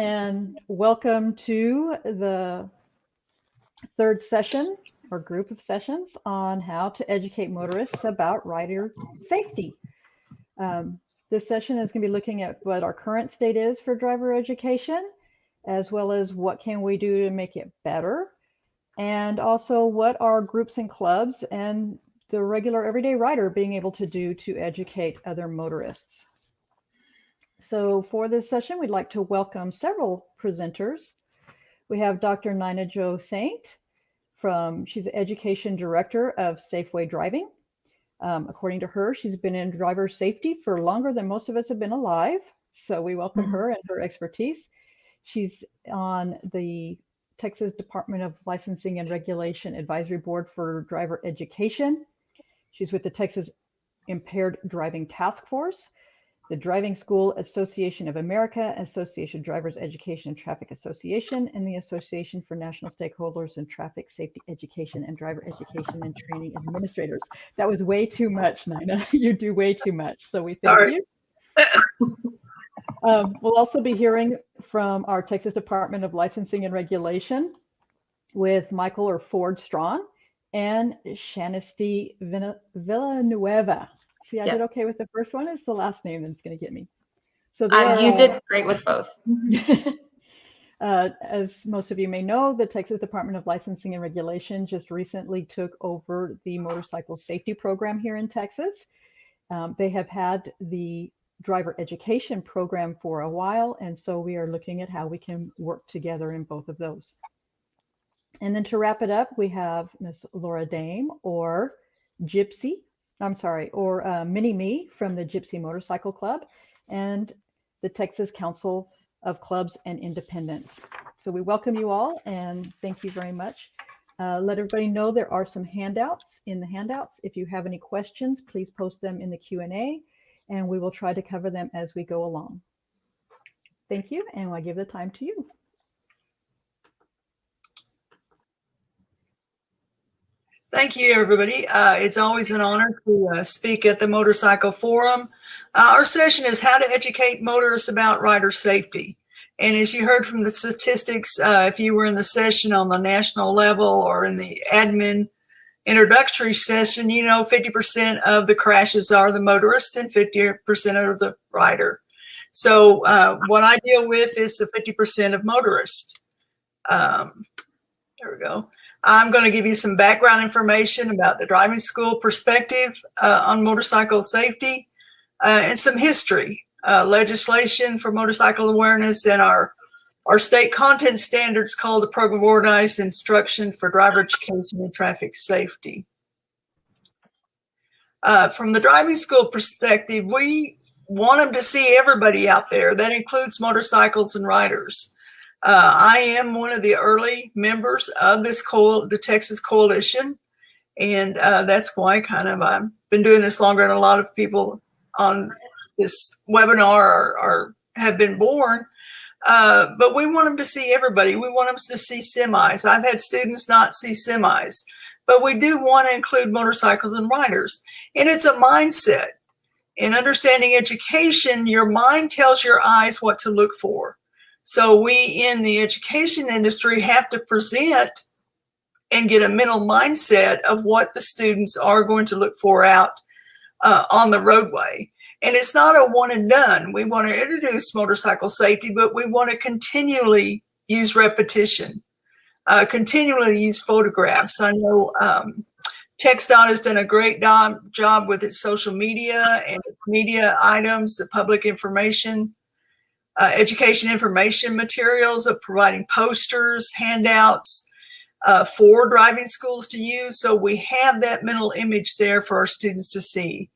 and welcome to the third session or group of sessions on how to educate motorists about rider safety. This session is going to be looking at what our current state is for driver education, as well as what can we do to make it better, and also what are groups and clubs and the regular everyday rider being able to do to educate other motorists. So for this session, we'd like to welcome several presenters. We have Dr. Nina Jo Saint she's the Education Director of Safeway Driving. According to her, she's been in driver safety for longer than most of us have been alive. So we welcome her and her expertise. She's on the Texas Department of Licensing and Regulation Advisory Board for Driver Education. She's with the Texas Impaired Driving Task Force, the Driving School Association of America, Association Drivers Education and Traffic Association, and the Association for National Stakeholders in Traffic Safety Education and Driver Education and Training Administrators. That was way too much, Nina. You do way too much. So we thank you. We'll also be hearing from our Texas Department of Licensing and Regulation with Michael or Ford Strawn and Shanisty Villanueva. See, I did okay with the first one. It's the last name that's going to get me. So you did great with both. As most of you may know, the Texas Department of Licensing and Regulation just recently took over the motorcycle safety program here in Texas. They have had the driver education program for a while, and so we are looking at how we can work together in both of those. And then to wrap it up, we have Miss Lora or Gypsy. Mini Me from the Gypsy Motorcycle Club and the Texas Council of Clubs and Independents. So we welcome you all and thank you very much. Let everybody know there are some handouts in the handouts. If you have any questions, please post them in the Q&A and we will try to cover them as we go along. Thank you, and I give the time to you. Thank you, everybody. It's always an honor to speak at the Motorcycle Forum. Our session is how to educate motorists about rider safety. And as you heard from the statistics, if you were in the session on the national level or in the admin introductory session, you know 50% of the crashes are the motorist and 50% are the rider. So what I deal with is the 50% of motorists. There we go. I'm going to give you some background information about the driving school perspective on motorcycle safety and some history, legislation for motorcycle awareness, and our state content standards called the Program of Organized Instruction for Driver Education and Traffic Safety. From the driving school perspective, we want them to see everybody out there. That includes motorcycles and riders. I am one of the early members of this the Texas Coalition, and that's why I've been doing this longer than a lot of people on this webinar have been born. But we want them to see everybody. We want them to see semis. I've had students not see semis, but we do want to include motorcycles and riders. And it's a mindset. In understanding education, your mind tells your eyes what to look for. So we in the education industry have to present and get a mental mindset of what the students are going to look for out on the roadway. And it's not a one and done. We want to introduce motorcycle safety, but we want to continually use repetition, continually use photographs. I know TxDOT has done a great job with its social media and its media items, the public information. Education information materials of providing posters, handouts for driving schools to use. So we have that mental image there for our students to see.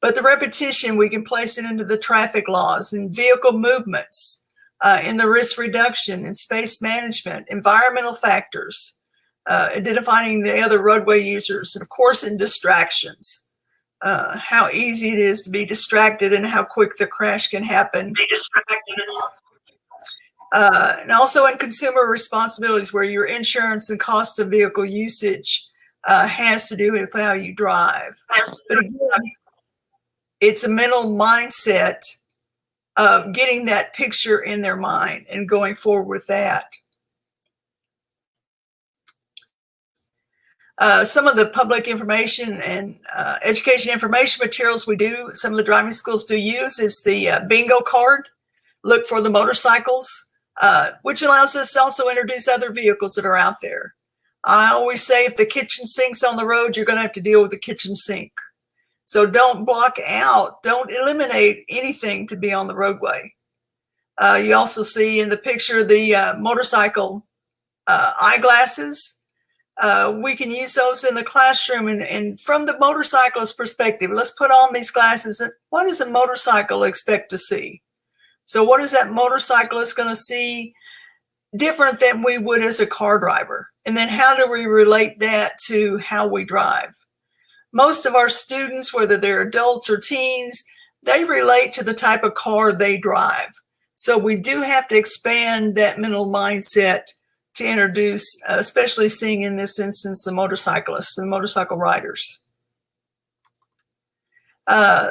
But the repetition, we can place it into the traffic laws and vehicle movements, in the risk reduction and space management, environmental factors, identifying the other roadway users, and of course in distractions. How easy it is to be distracted and how quick the crash can happen. And also in consumer responsibilities, where your insurance and cost of vehicle usage has to do with how you drive. But again, it's a mental mindset getting that picture in their mind and going forward with that. Some of the public information and education information materials some of the driving schools do use is the bingo card. Look for the motorcycles, which allows us to also introduce other vehicles that are out there. I always say if the kitchen sink's on the road, you're going to have to deal with the kitchen sink. So don't block out, don't eliminate anything to be on the roadway. You also see in the picture the motorcycle eyeglasses. We can use those in the classroom, and from the motorcyclist perspective, let's put on these glasses. What does a motorcycle expect to see? So what is that motorcyclist going to see different than we would as a car driver? And then how do we relate that to how we drive? Most of our students, whether they're adults or teens, they relate to the type of car they drive. So we do have to expand that mental mindset to introduce, especially seeing in this instance, the motorcyclists and motorcycle riders.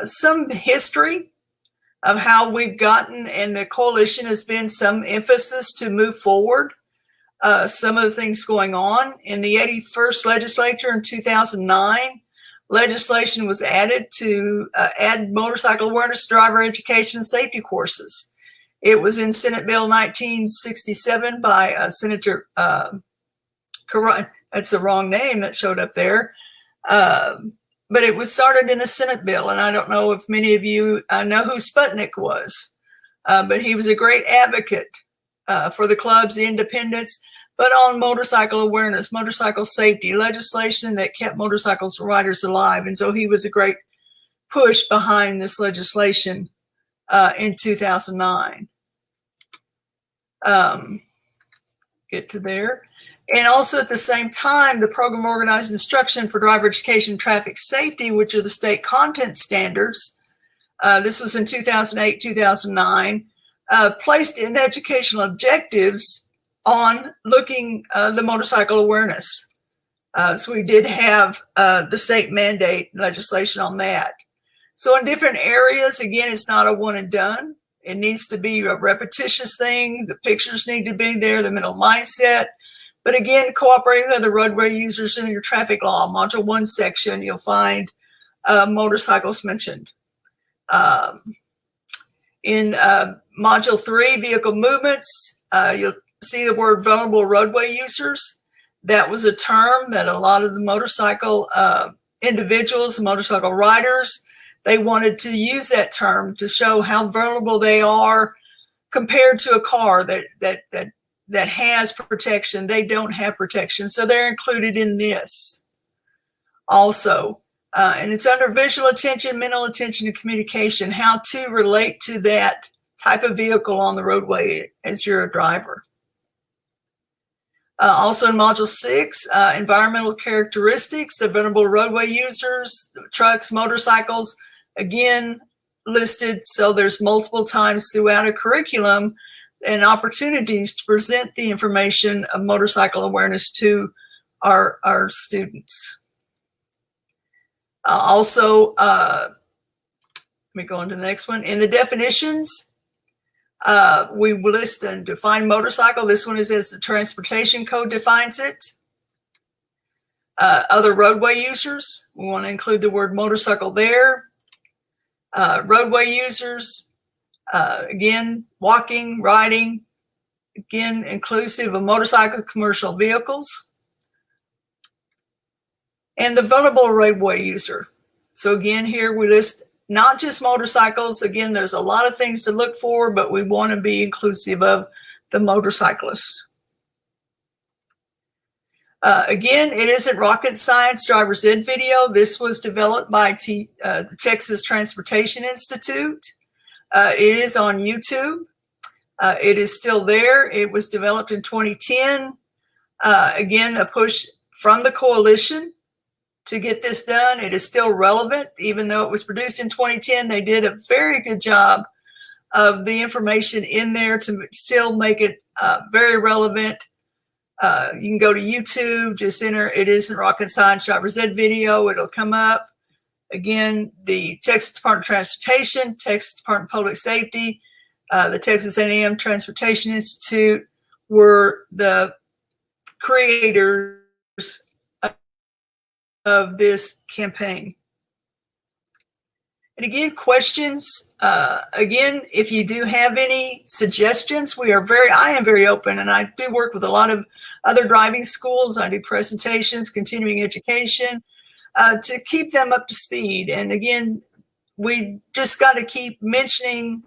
Some history of how we've gotten, and the coalition has been some emphasis to move forward. Some of the things going on in the 81st legislature in 2009, legislation was added to add motorcycle awareness, driver education, and safety courses. It was in Senate Bill 1967 by Senator, that's the wrong name that showed up there. But it was started in a Senate bill, and I don't know if many of you know who Sputnik was, but he was a great advocate for the clubs, the independents, but on motorcycle awareness, motorcycle safety, legislation that kept motorcycles riders alive. And so he was a great push behind this legislation in 2009. Get to there. And also at the same time, the program organized instruction for driver education and traffic safety, which are the state content standards. This was in 2008, 2009, placed in educational objectives on looking the motorcycle awareness. So we did have the state mandate legislation on that. So in different areas, again, it's not a one and done. It needs to be a repetitious thing. The pictures need to be there, the mental mindset. But again, cooperating with other roadway users in your traffic law, Module 1 section, you'll find motorcycles mentioned. In Module 3, vehicle movements, you'll see the word vulnerable roadway users. That was a term that a lot of the motorcycle individuals, motorcycle riders, they wanted to use that term to show how vulnerable they are compared to a car that has protection. They don't have protection, so they're included in this also. And it's under visual attention, mental attention, and communication, how to relate to that type of vehicle on the roadway as you're a driver. Also in Module 6, environmental characteristics, the vulnerable roadway users, trucks, motorcycles, again listed. So there's multiple times throughout a curriculum and opportunities to present the information of motorcycle awareness to our students. Also, let me go on to the next one. In the definitions, we list and define motorcycle. This one is as the transportation code defines it. Other roadway users, we want to include the word motorcycle there. Roadway users, again, walking, riding, again, inclusive of motorcycle, commercial vehicles. And the vulnerable roadway user. So again, here we list not just motorcycles. Again, there's a lot of things to look for, but we want to be inclusive of the motorcyclists. Again, it isn't rocket science, driver's ed video. This was developed by the Texas Transportation Institute. It is on YouTube. It is still there. It was developed in 2010. Again, a push from the coalition to get this done. It is still relevant, even though it was produced in 2010. They did a very good job of the information in there to still make it very relevant. You can go to YouTube, just enter "It Isn't Rocket Science Driver's Ed video." It'll come up. Again, the Texas Department of Transportation, Texas Department of Public Safety, the Texas A&M Transportation Institute were the creators of this campaign. And again, questions, again, if you do have any suggestions, I am very open, and I do work with a lot of other driving schools. I do presentations, continuing education, to keep them up to speed. And again, we just got to keep mentioning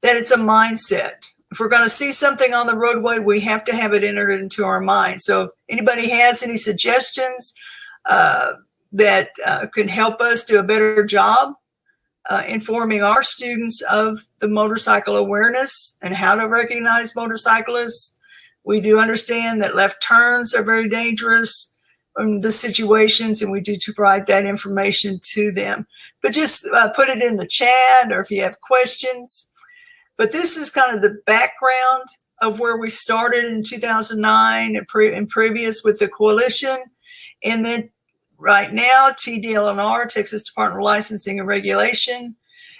that it's a mindset. If we're going to see something on the roadway, we have to have it entered into our mind. So if anybody has any suggestions that can help us do a better job informing our students of the motorcycle awareness and how to recognize motorcyclists. We do understand that left turns are very dangerous in the situations, and we do to provide that information to them. But just put it in the chat, or if you have questions. But this is kind of the background of where we started in 2009 and previous with the coalition. And then right now, TDLR, Texas Department of Licensing and Regulation,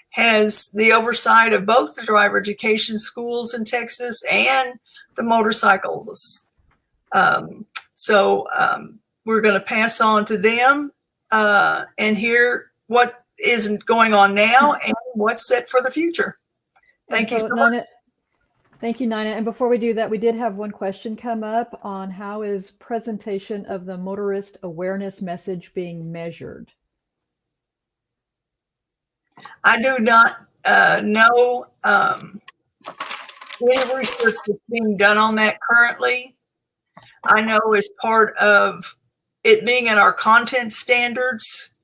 has the oversight of both the driver education schools in Texas and the motorcycles. So we're going to pass on to them and hear what is going on now and what's set for the future. Thank you so much. Thank you, Nina. And before we do that, we did have one question come up on how is presentation of the motorist awareness message being measured? I do not know any research that's being done on that currently. I know as part of it being in our content standards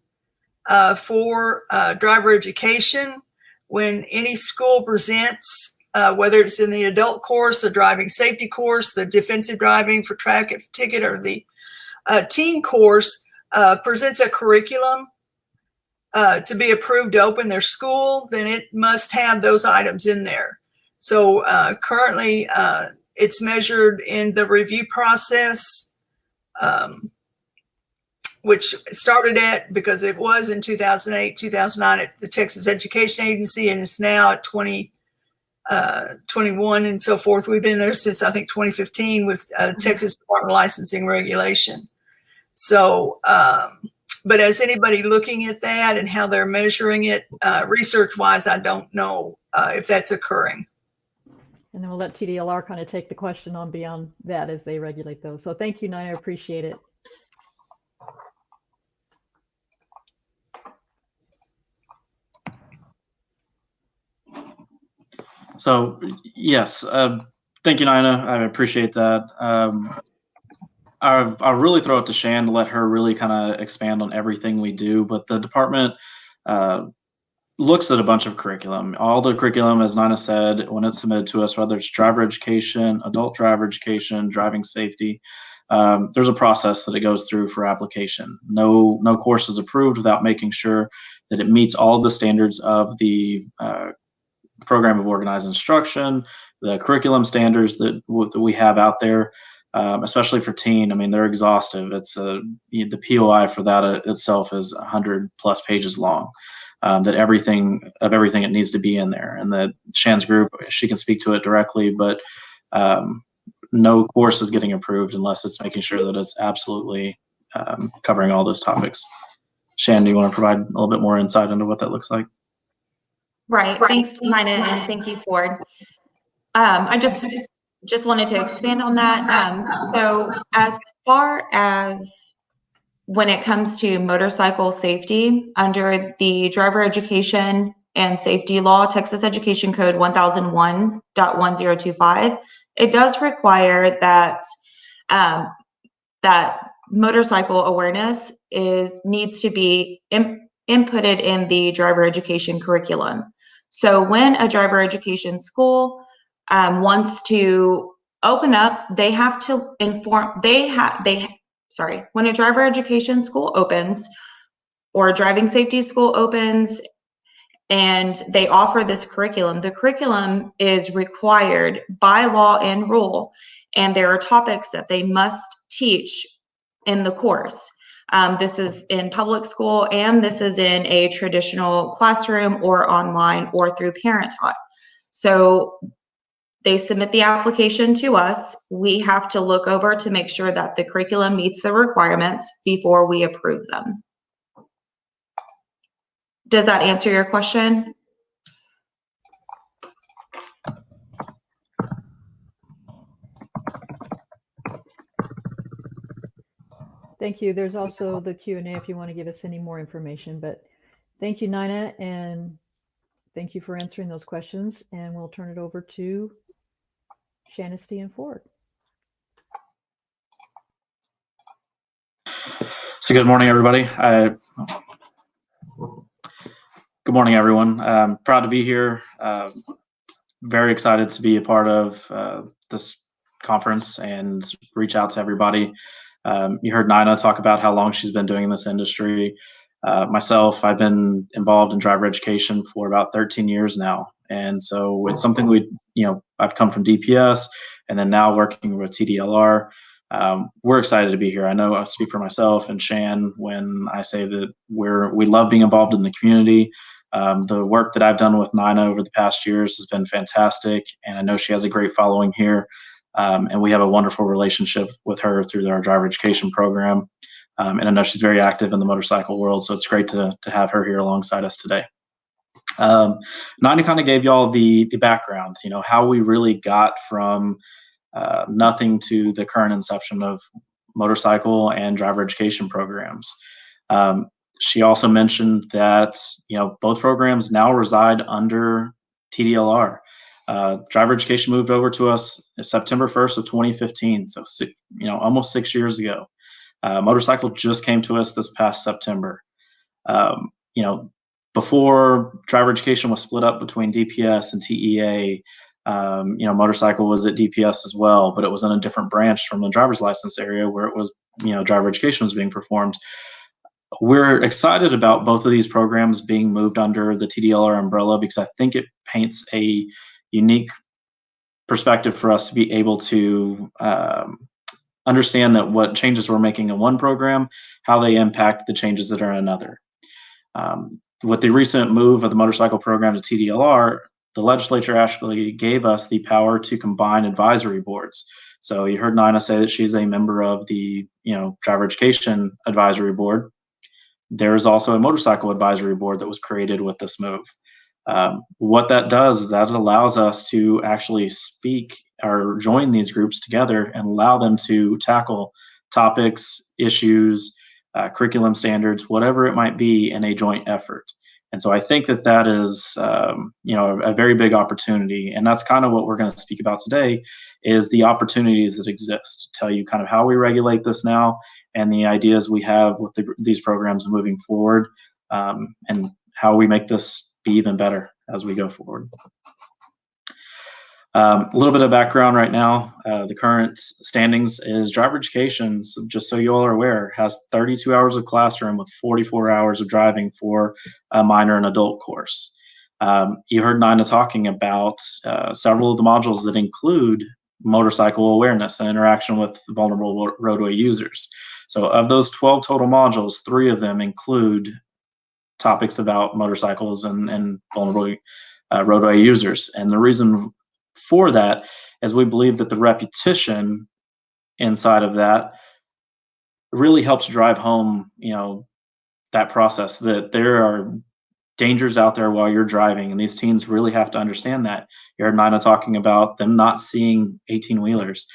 for driver education, when any school presents, whether it's in the adult course, the driving safety course, the defensive driving for traffic ticket, or the teen course, presents a curriculum to be approved to open their school, then it must have those items in there. So currently it's measured in the review process, which started at, because it was in 2008, 2009 at the Texas Education Agency, and it's now at 2021 and so forth. We've been there since, I think, 2015 with Texas Department of Licensing and Regulation. So, but as anybody looking at that and how they're measuring it, research-wise, I don't know if that's occurring. And then we'll let TDLR kind of take the question on beyond that as they regulate those. So thank you, Nina. I appreciate it. So yes, thank you, Nina. I appreciate that. I'll really throw it to Shan to let her really kind of expand on everything we do. But the department looks at a bunch of curriculum. All the curriculum, as Nina said, when it's submitted to us, whether it's driver education, adult driver education, driving safety, there's a process that it goes through for application. No course is approved without making sure that it meets all the standards of the program of organized instruction, the curriculum standards that we have out there, especially for teen. I mean, they're exhaustive. It's the POI for that itself is 100+ pages long. That everything it needs to be in there, and that Shan's group, she can speak to it directly, but no course is getting approved unless it's making sure that it's absolutely covering all those topics. Shan, do you want to provide a little bit more insight into what that looks like? Right. Thanks, Nina, and thank you, Ford. I just wanted to expand on that. So as far as when it comes to motorcycle safety, under the driver education and safety law, Texas Education Code 1001.1025, it does require that that motorcycle awareness needs to be inputted in the driver education curriculum. So when a driver education school wants to open up, they have to inform, when a driver education school opens or a driving safety school opens and they offer this curriculum, the curriculum is required by law and rule, and there are topics that they must teach in the course. This is in public school, and this is in a traditional classroom or online or through parent taught. So they submit the application to us. We have to look over to make sure that the curriculum meets the requirements before we approve them. Does that answer your question? Thank you. There's also the Q&A if you want to give us any more information, but thank you, Nina, and thank you for answering those questions. And we'll turn it over to Shanisty and Ford. So good morning, everybody. Good morning, everyone. I'm proud to be here. Very excited to be a part of this conference and reach out to everybody. You heard Nina talk about how long she's been doing in this industry. Myself, I've been involved in driver education for about 13 years now. And so it's something I've come from DPS and then now working with TDLR. We're excited to be here. I know I speak for myself and Shan when I say that we love being involved in the community. The work that I've done with Nina over the past years has been fantastic, and I know she has a great following here. And we have a wonderful relationship with her through our driver education program. And I know she's very active in the motorcycle world, so it's great to have her here alongside us today. Nina kind of gave y'all the background, how we really got from nothing to the current inception of motorcycle and driver education programs. She also mentioned that both programs now reside under TDLR. Driver education moved over to us September 1st of 2015, so almost 6 years ago. Motorcycle just came to us this past September. Before driver education was split up between DPS and TEA, motorcycle was at DPS as well, but it was in a different branch from the driver's license area where it was, driver education was being performed. We're excited about both of these programs being moved under the TDLR umbrella because I think it paints a unique perspective for us to be able to understand that what changes we're making in one program, how they impact the changes that are in another. With the recent move of the motorcycle program to TDLR, the legislature actually gave us the power to combine advisory boards. So you heard Nina say that she's a member of the driver education advisory board. There is also a motorcycle advisory board that was created with this move. What that does is that allows us to actually speak or join these groups together and allow them to tackle topics, issues, curriculum standards, whatever it might be in a joint effort. And so I think that is, a very big opportunity. And that's kind of what we're going to speak about today is the opportunities that exist to tell you kind of how we regulate this now and the ideas we have with these programs moving forward, and how we make this be even better as we go forward. A little bit of background right now. The current standings is driver education, so just so you all are aware, has 32 hours of classroom with 44 hours of driving for a minor and adult course. You heard Nina talking about several of the modules that include motorcycle awareness and interaction with vulnerable roadway users. So of those 12 total modules, 3 of them include topics about motorcycles and vulnerable roadway users. And the reason for that is we believe that the repetition inside of that really helps drive home, that process, that there are dangers out there while you're driving, and these teens really have to understand that. You heard Nina talking about them not seeing 18-wheelers.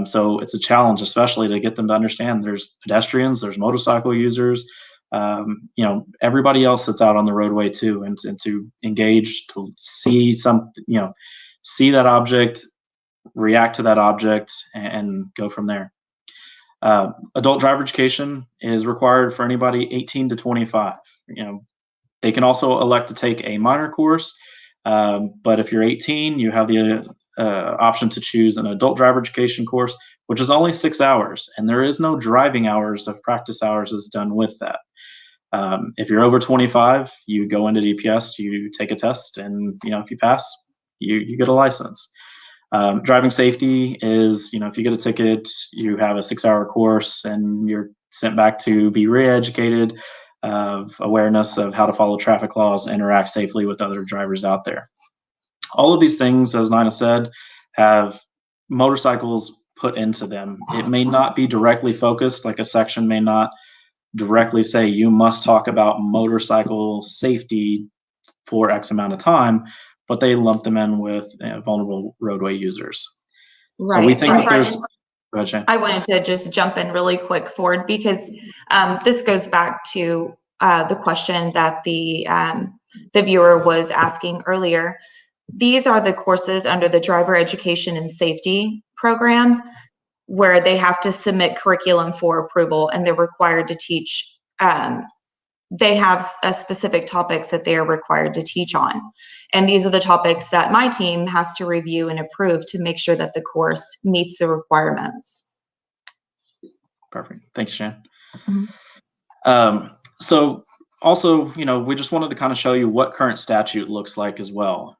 So it's a challenge, especially to get them to understand there's pedestrians, there's motorcycle users, everybody else that's out on the roadway too, and to engage, to see see that object, react to that object, and go from there. Adult driver education is required for anybody 18 to 25. They can also elect to take a minor course, but if you're 18, you have the option to choose an adult driver education course, which is only 6 hours, and there is no driving hours of practice hours that's done with that. If you're over 25, you go into DPS, you take a test, and if you pass, you get a license. Driving safety is, if you get a ticket, you have a 6-hour course, and you're sent back to be re-educated of awareness of how to follow traffic laws and interact safely with other drivers out there. All of these things, as Nina said, have motorcycles put into them. It may not be directly focused, like a section may not directly say you must talk about motorcycle safety for X amount of time, but they lump them in with vulnerable roadway users. Right. So we think that Brian, there's. Go ahead, Shane. I wanted to just jump in really quick, Ford, because this goes back to the question that the viewer was asking earlier. These are the courses under the Driver Education and Safety program where they have to submit curriculum for approval, and they're required to teach. They have specific topics that they are required to teach on. And these are the topics that my team has to review and approve to make sure that the course meets the requirements. Perfect. Thanks, Shan. Mm-hmm. So also, we just wanted to kind of show you what current statute looks like as well.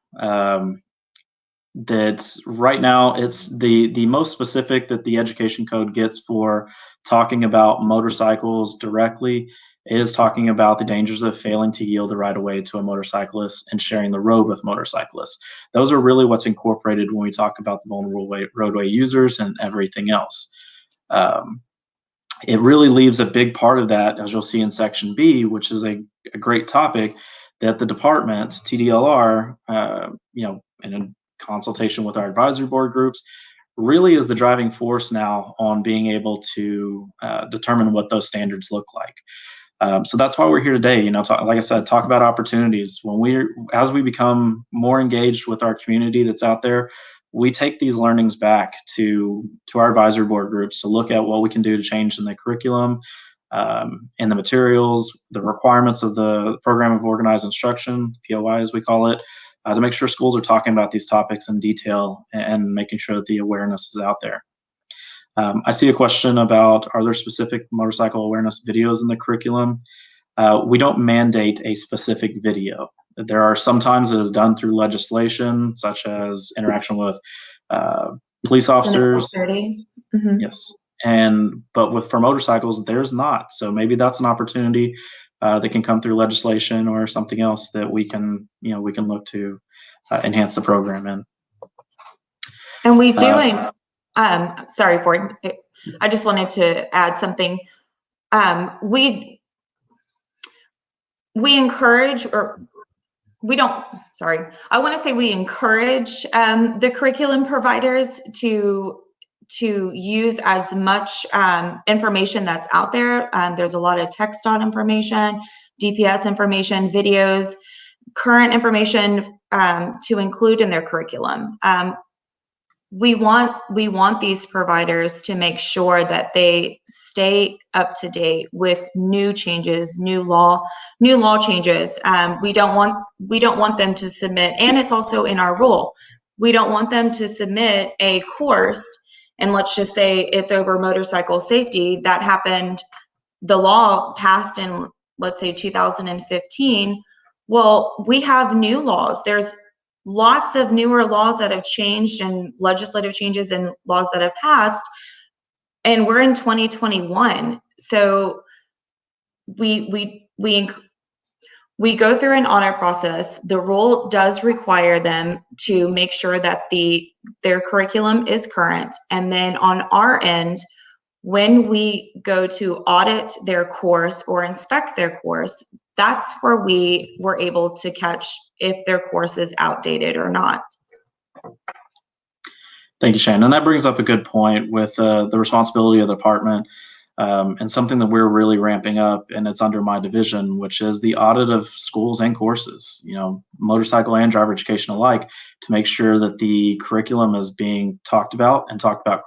That right now it's the most specific that the education code gets for talking about motorcycles directly is talking about the dangers of failing to yield the right of way to a motorcyclist and sharing the road with motorcyclists. Those are really what's incorporated when we talk about the vulnerable roadway users and everything else. It really leaves a big part of that, as you'll see in section B, which is a great topic that the department, TDLR, in a consultation with our advisory board groups, really is the driving force now on being able to determine what those standards look like. So that's why we're here today. Like I said, talk about opportunities. As we become more engaged with our community that's out there, we take these learnings back to our advisory board groups to look at what we can do to change in the curriculum, in the materials, the requirements of the program of organized instruction, POI as we call it, to make sure schools are talking about these topics in detail and making sure that the awareness is out there. I see a question about, are there specific motorcycle awareness videos in the curriculum? We don't mandate a specific video. There are sometimes it is done through legislation, such as interaction with police officers. Mm-hmm. Yes, but for motorcycles, there's not. So maybe that's an opportunity that can come through legislation or something else that we can look to enhance the program in. And we do. Sorry, Ford. I just wanted to add something. We encourage, or we don't. Sorry, I want to say we encourage the curriculum providers to use as much information that's out there. There's a lot of text on information, DPS information, videos, current information to include in their curriculum. We want these providers to make sure that they stay up to date with new changes, new law changes. We don't want them to submit, and it's also in our rule. We don't want them to submit a course, and let's just say it's over motorcycle safety that happened. The law passed in, let's say, 2015. Well, we have new laws. There's lots of newer laws that have changed and legislative changes and laws that have passed, and we're in 2021. So we go through an audit process. The rule does require them to make sure that their curriculum is current, and then on our end, when we go to audit their course or inspect their course, that's where we were able to catch if their course is outdated or not. Thank you, Shannon. And that brings up a good point with the responsibility of the department and something that we're really ramping up, and it's under my division, which is the audit of schools and courses, motorcycle and driver education alike, to make sure that the curriculum is being talked about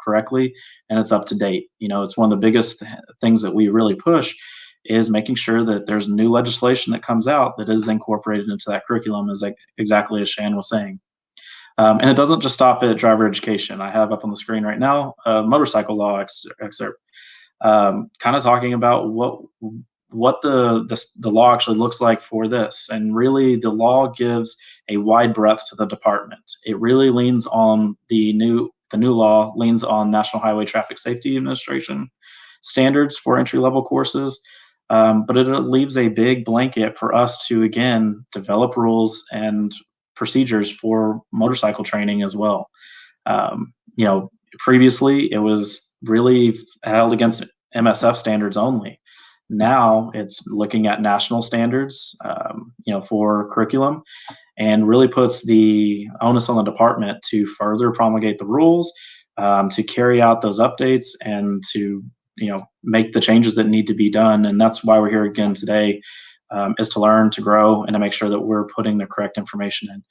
correctly and it's up to date. It's one of the biggest things that we really push is making sure that there's new legislation that comes out that is incorporated into that curriculum, exactly as Shan was saying. And it doesn't just stop at driver education. I have up on the screen right now a motorcycle law excerpt, kind of talking about what the law actually looks like for this. And really, the law gives a wide breadth to the department. It really leans on the new law leans on National Highway Traffic Safety Administration standards for entry-level courses. But it leaves a big blanket for us to, again, develop rules and procedures for motorcycle training as well. Previously it was really held against MSF standards only. Now it's looking at national standards, for curriculum, and really puts the onus on the department to further promulgate the rules, to carry out those updates, and to make the changes that need to be done. And that's why we're here again today, is to learn, to grow, and to make sure that we're putting the correct information in.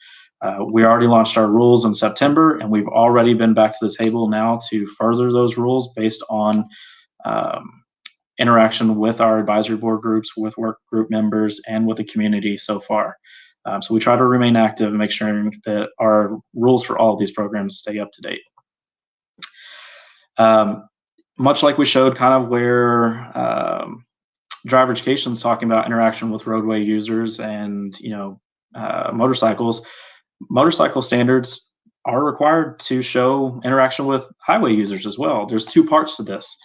We already launched our rules in September, and we've already been back to the table now to further those rules based on interaction with our advisory board groups, with work group members, and with the community so far. So we try to remain active and make sure that our rules for all of these programs stay up to date. Much like we showed kind of where driver education is talking about interaction with roadway users and motorcycles, motorcycle standards are required to show interaction with highway users as well. There's two parts to this.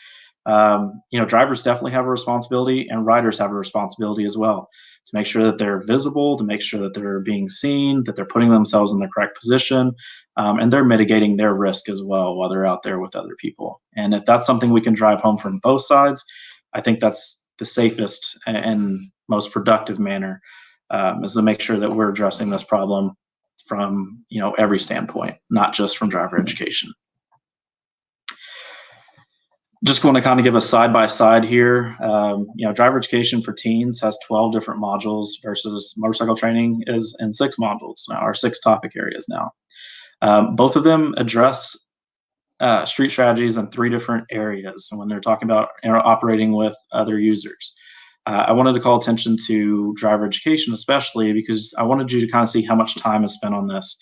Drivers definitely have a responsibility, and riders have a responsibility as well, to make sure that they're visible, to make sure that they're being seen, that they're putting themselves in the correct position, and they're mitigating their risk as well while they're out there with other people. And if that's something we can drive home from both sides, I think that's the safest and most productive manner, is to make sure that we're addressing this problem from every standpoint, not just from driver education. Just want to kind of give a side-by-side here. Driver education for teens has 12 different modules versus motorcycle training is in 6 modules now, or 6 topic areas now. Both of them address street strategies in 3 different areas when they're talking about operating with other users. I wanted to call attention to driver education, especially because I wanted you to kind of see how much time is spent on this.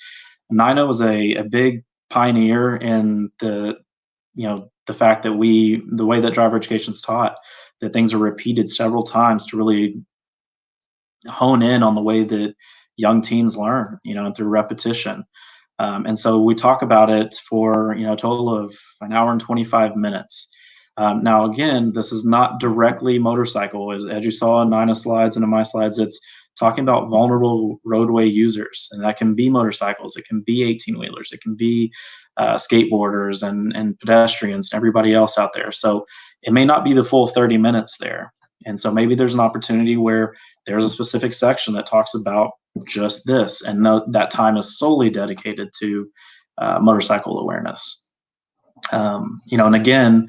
Nina was a big pioneer in the fact that the way that driver education is taught, that things are repeated several times to really hone in on the way that young teens learn, through repetition. And so we talk about it for, a total of an hour and 25 minutes. Now, again, this is not directly motorcycle. As you saw in Nina's slides and in my slides, it's talking about vulnerable roadway users, and that can be motorcycles, it can be 18-wheelers, it can be skateboarders and pedestrians and everybody else out there. So it may not be the full 30 minutes there. And so maybe there's an opportunity where there's a specific section that talks about just this, and that time is solely dedicated to motorcycle awareness. And again,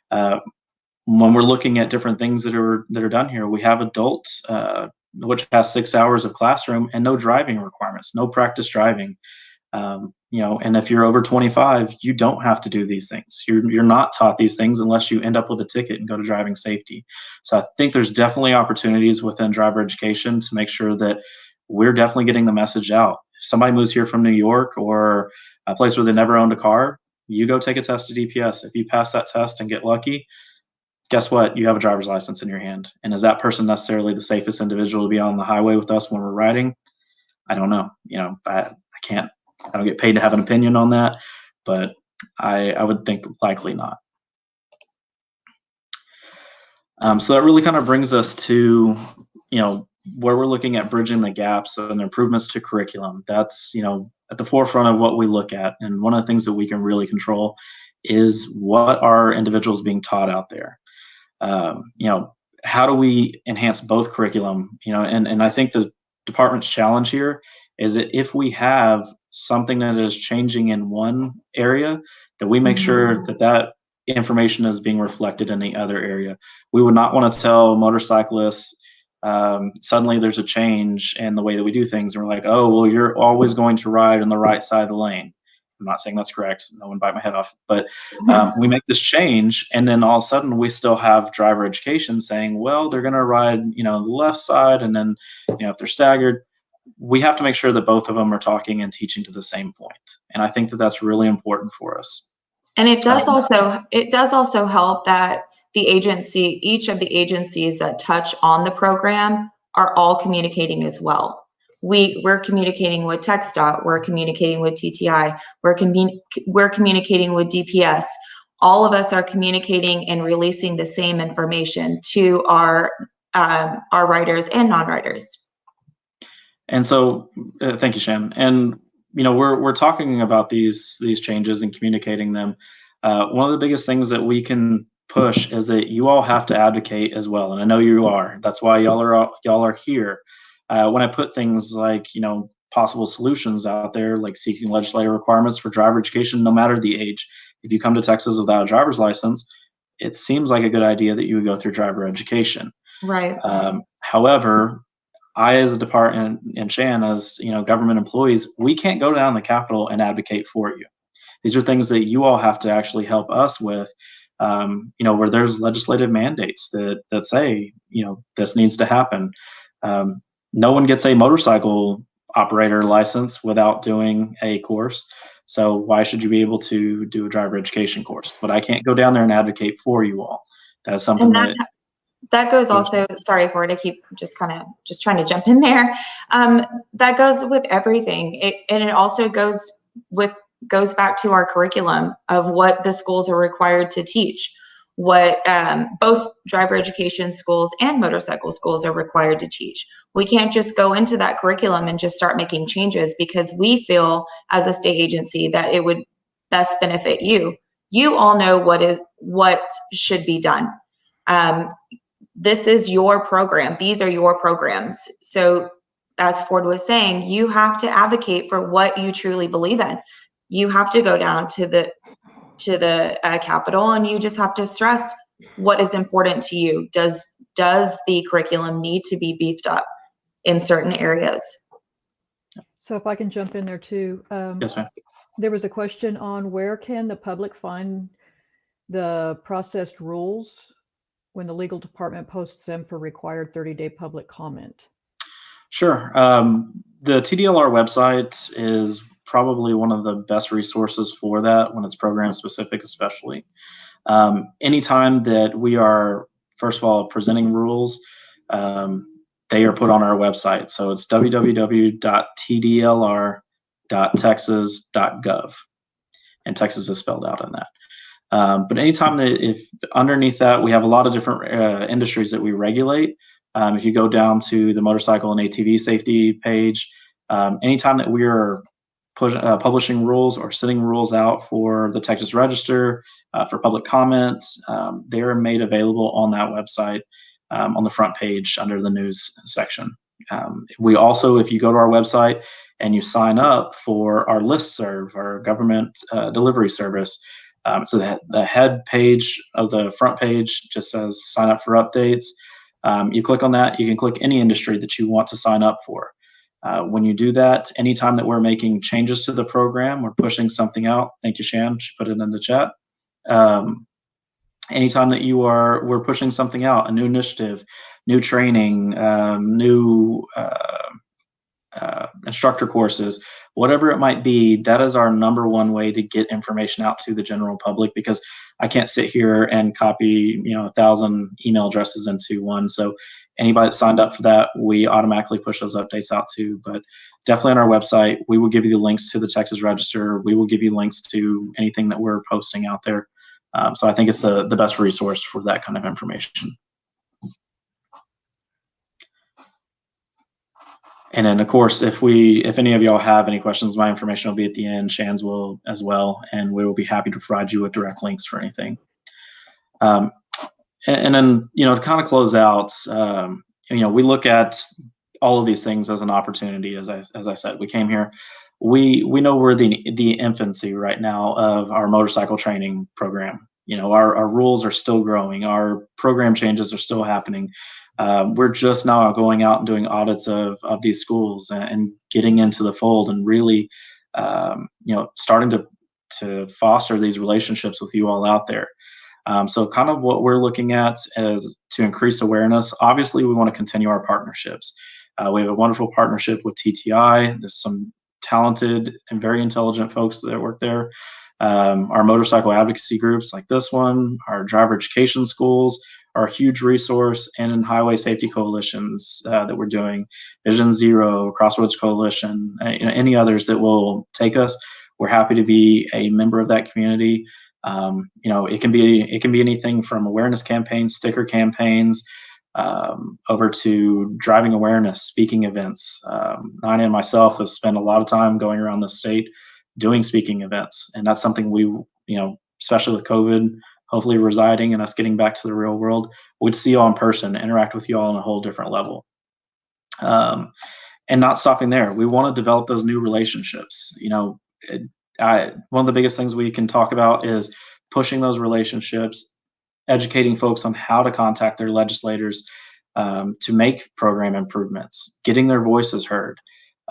when we're looking at different things that are done here, we have adults, which has 6 hours of classroom and no driving requirements, no practice driving. And if you're over 25, you don't have to do these things. You're not taught these things unless you end up with a ticket and go to driving safety. So I think there's definitely opportunities within driver education to make sure that we're definitely getting the message out. If somebody moves here from New York or a place where they never owned a car, you go take a test at DPS. If you pass that test and get lucky, guess what? You have a driver's license in your hand. And is that person necessarily the safest individual to be on the highway with us when we're riding? I don't know. I don't get paid to have an opinion on that, but I would think likely not. So that really kind of brings us to, where we're looking at bridging the gaps and improvements to curriculum. That's, at the forefront of what we look at. And one of the things that we can really control is what are individuals being taught out there. How do we enhance both curriculum? And I think the department's challenge here is that if we have something that is changing in one area, that we make sure that information is being reflected in the other area. We would not want to tell motorcyclists, suddenly there's a change in the way that we do things, and we're like, oh, well, you're always going to ride on the right side of the lane. I'm not saying that's correct. No one bite my head off. But we make this change, and then all of a sudden we still have driver education saying, well, they're going to ride, the left side, and then, if they're staggered, we have to make sure that both of them are talking and teaching to the same point. And I think that that's really important for us. And it does also help that each of the agencies that touch on the program are all communicating as well. We're communicating with TxDOT, we're communicating with TTI, we're communicating with DPS. All of us are communicating and releasing the same information to our riders and non-riders. And so, thank you, Shan. And we're talking about these changes and communicating them. One of the biggest things that we can push is that you all have to advocate as well, and I know you are. That's why y'all are here. When I put things like possible solutions out there, like seeking legislative requirements for driver education, no matter the age. If you come to Texas without a driver's license, it seems like a good idea that you would go through driver education. Right. However, I, as a department, and Shan, as government employees, we can't go down the Capitol and advocate for you. These are things that you all have to actually help us with. Where there's legislative mandates that say this needs to happen. No one gets a motorcycle operator license without doing a course. So why should you be able to do a driver education course? But I can't go down there and advocate for you all. That is something that goes also, sorry for it, I keep just trying to jump in there. That goes with everything. And it also goes back to our curriculum of what the schools are required to teach, what both driver education schools and motorcycle schools are required to teach. We can't just go into that curriculum and just start making changes because we feel as a state agency that it would best benefit you. You all know what should be done. This is your program. These are your programs. So as Ford was saying, you have to advocate for what you truly believe in. You have to go down to the Capitol, and you just have to stress what is important to you. Does the curriculum need to be beefed up in certain areas? So if I can jump in there too. Yes, ma'am. There was a question on where can the public find the processed rules when the legal department posts them for required 30-day public comment. Sure. The TDLR website is probably one of the best resources for that when it's program specific, especially. Anytime that we are, first of all, presenting rules, they are put on our website. So it's www.tdlr.texas.gov. And Texas is spelled out in that. But anytime that, if underneath that, we have a lot of different industries that we regulate. If you go down to the motorcycle and ATV safety page, anytime that we are publishing rules or sending rules out for the Texas Register, for public comment, they are made available on that website on the front page under the news section. We also, if you go to our website and you sign up for our listserv, our government delivery service, so the head page of the front page just says sign up for updates. You click on that, you can click any industry that you want to sign up for. When you do that, anytime that we're making changes to the program, we're pushing something out. Thank you, Shan. She put it in the chat. Anytime that we're pushing something out, a new initiative, new training, new instructor courses, whatever it might be, that is our number one way to get information out to the general public, because I can't sit here and copy 1,000 email addresses into one. So anybody that signed up for that, we automatically push those updates out to. But definitely on our website, we will give you the links to the Texas Register. We will give you links to anything that we're posting out there. So I think it's the best resource for that kind of information. And then, of course, if any of y'all have any questions, my information will be at the end. Shan's will as well, and we will be happy to provide you with direct links for anything. And then, to kind of close out, we look at all of these things as an opportunity. As I said, we came here. We know we're the infancy right now of our motorcycle training program. Our rules are still growing. Our program changes are still happening. We're just now going out and doing audits of these schools and getting into the fold and really, starting to foster these relationships with you all out there. So kind of what we're looking at is to increase awareness. Obviously, we want to continue our partnerships. We have a wonderful partnership with TTI. There's some talented and very intelligent folks that work there. Our motorcycle advocacy groups like this one, our driver education schools are a huge resource, and in highway safety coalitions that we're doing, Vision Zero, Crossroads Coalition, any others that will take us. We're happy to be a member of that community. It can be anything from awareness campaigns, sticker campaigns, over to driving awareness, speaking events. Nina and myself have spent a lot of time going around the state doing speaking events, and that's something we, especially with COVID, hopefully residing and us getting back to the real world, we'd see you all in person, interact with you all on a whole different level. And not stopping there, we want to develop those new relationships. One of the biggest things we can talk about is pushing those relationships, educating folks on how to contact their legislators to make program improvements, getting their voices heard.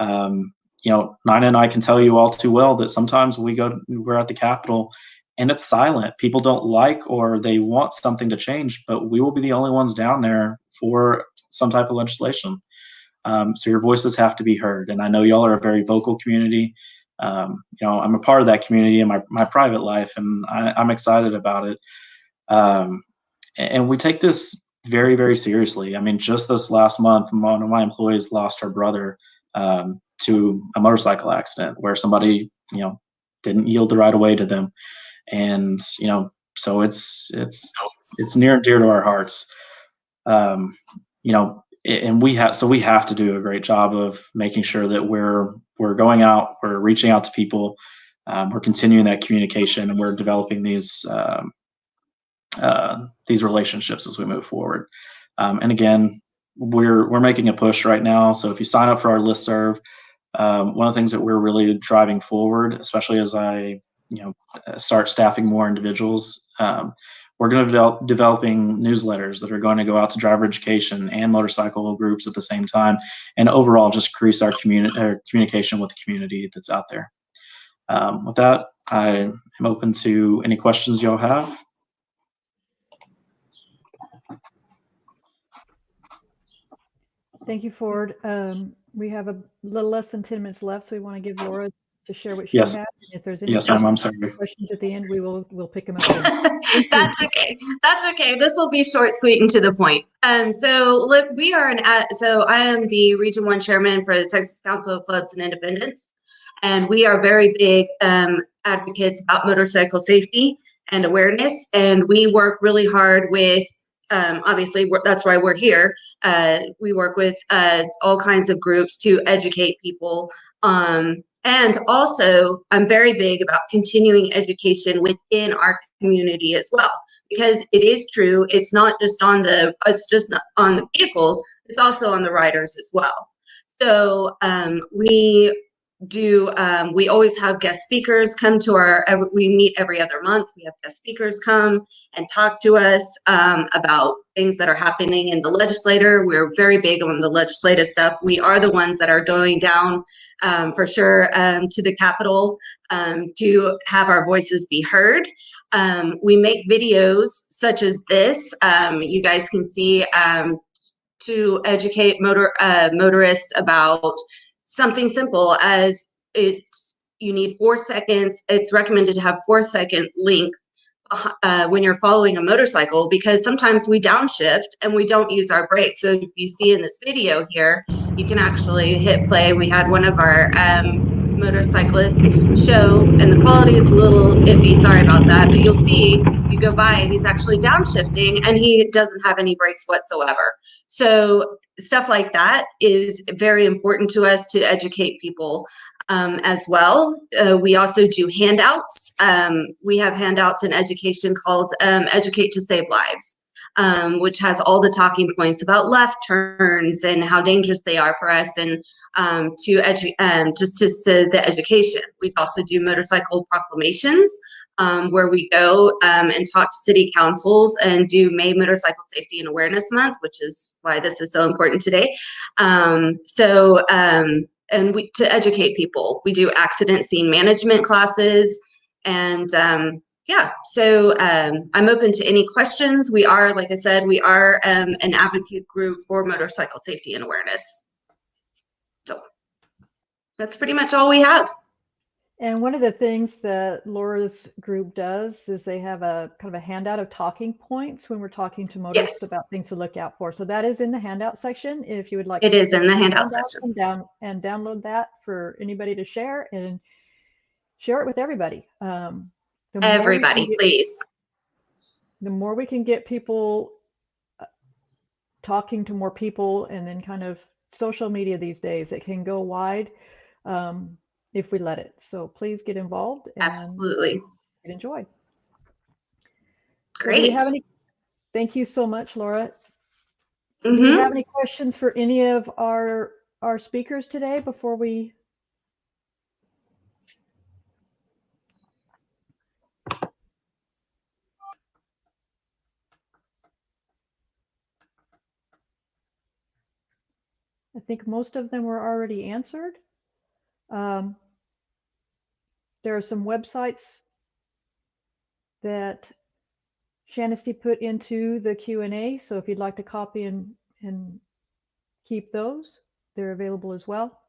Nina and I can tell you all too well that sometimes we're at the Capitol and it's silent. People don't like or they want something to change, but we will be the only ones down there for some type of legislation. So your voices have to be heard. And I know y'all are a very vocal community. I'm a part of that community in my private life, and I'm excited about it. And we take this very, very seriously. I mean, just this last month, one of my employees lost her brother to a motorcycle accident where somebody, didn't yield the right of way to them. And, so it's near and dear to our hearts. And we have to do a great job of making sure that we're going out, we're reaching out to people, we're continuing that communication, and we're developing these relationships as we move forward. And again, we're making a push right now. So if you sign up for our listserv, one of the things that we're really driving forward, especially as I start staffing more individuals, we're going to developing newsletters that are going to go out to driver education and motorcycle groups at the same time, and overall just increase our communication with the community that's out there. With that, I am open to any questions y'all have. Thank you, Ford. We have a little less than 10 minutes left, so we want to give Lora to share what she has. And if there's any I'm sorry. questions at the end, we'll pick them up again. That's okay. That's okay. This will be short, sweet, and to the point. So I am the Region 1 chairman for the Texas Council of Clubs and Independents, and we are very big advocates about motorcycle safety and awareness, and we work really hard with obviously that's why we're here. We work with all kinds of groups to educate people. And also, I'm very big about continuing education within our community as well, because it is true. It's not just on the vehicles. It's also on the riders as well. So we always have guest speakers come to we meet every other month. We have guest speakers come and talk to us about things that are happening in the legislature. We're very big on the legislative stuff. We are the ones that are going down for sure to the Capitol to have our voices be heard. We make videos such as this. You guys can see to educate motorists about something simple as you need 4 seconds. It's recommended to have 4-second length when you're following a motorcycle, because sometimes we downshift and we don't use our brakes. So if you see in this video here, you can actually hit play. We had one of our motorcyclists show, and the quality is a little iffy, sorry about that, but you'll see, you go by, he's actually downshifting and he doesn't have any brakes whatsoever. So stuff like that is very important to us to educate people as well. We also do handouts. We have handouts in education called Educate to Save Lives, which has all the talking points about left turns and how dangerous they are for us, and just the education. We also do motorcycle proclamations, where we go and talk to city councils and do May Motorcycle Safety and Awareness Month, which is why this is so important today. And to educate people, we do accident scene management classes, and so I'm open to any questions. We are, like I said, an advocate group for motorcycle safety and awareness. So that's pretty much all we have. And one of the things that Laura's group does is they have a kind of a handout of talking points when we're talking to motorists about things to look out for. So that is in the handout section. If you would like, it is in the handout section. And download that for anybody to share and share it with everybody. Everybody, please. The more we can get people talking to more people, and then kind of social media these days, it can go wide if we let it. So please get involved and Absolutely. enjoy. So Great. do we have any? Thank you so much, Laura. Do Mm-hmm. we have any questions for any of our speakers today before we? I think most of them were already answered. There are some websites that Shanisty put into the Q&A, so if you'd like to copy and keep those, they're available as well.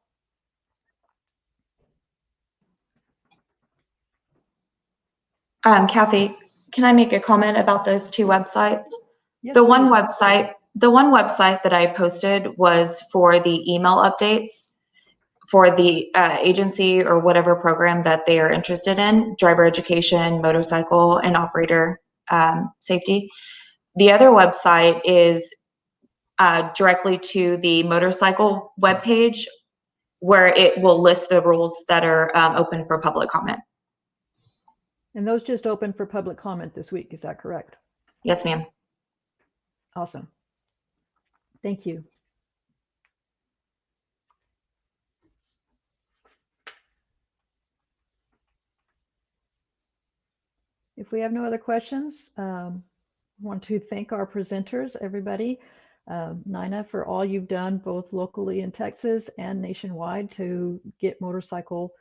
Kathy, can I make a comment about those two websites? Yes, The one please. website that I posted was for the email updates for the agency or whatever program that they are interested in, driver education, motorcycle, and operator safety. The other website is directly to the motorcycle webpage, where it will list the rules that are open for public comment. And those just opened for public comment this week, is that correct? Yes, ma'am. Awesome. Thank you. If we have no other questions, I want to thank our presenters, everybody. Nina, for all you've done both locally in Texas and nationwide to get motorcycle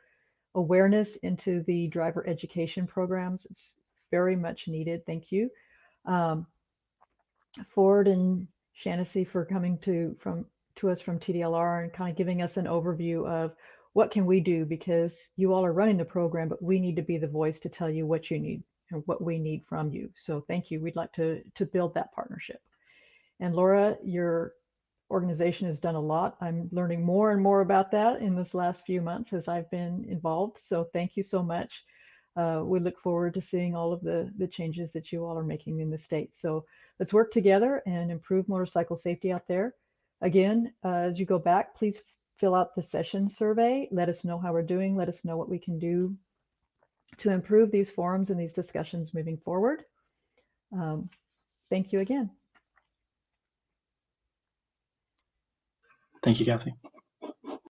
awareness into the driver education programs. It's very much needed. Thank you. Ford and Shanisty for coming to us from TDLR and kind of giving us an overview of what can we do, because you all are running the program, but we need to be the voice to tell you what you need and what we need from you. So thank you. We'd like to build that partnership. And Lora, your organization has done a lot. I'm learning more and more about that in this last few months as I've been involved. So thank you so much. We look forward to seeing all of the changes that you all are making in the state. So let's work together and improve motorcycle safety out there. Again, as you go back, please fill out the session survey. Let us know how we're doing. Let us know what we can do to improve these forums and these discussions moving forward. Thank you again. Thank you, Kathy.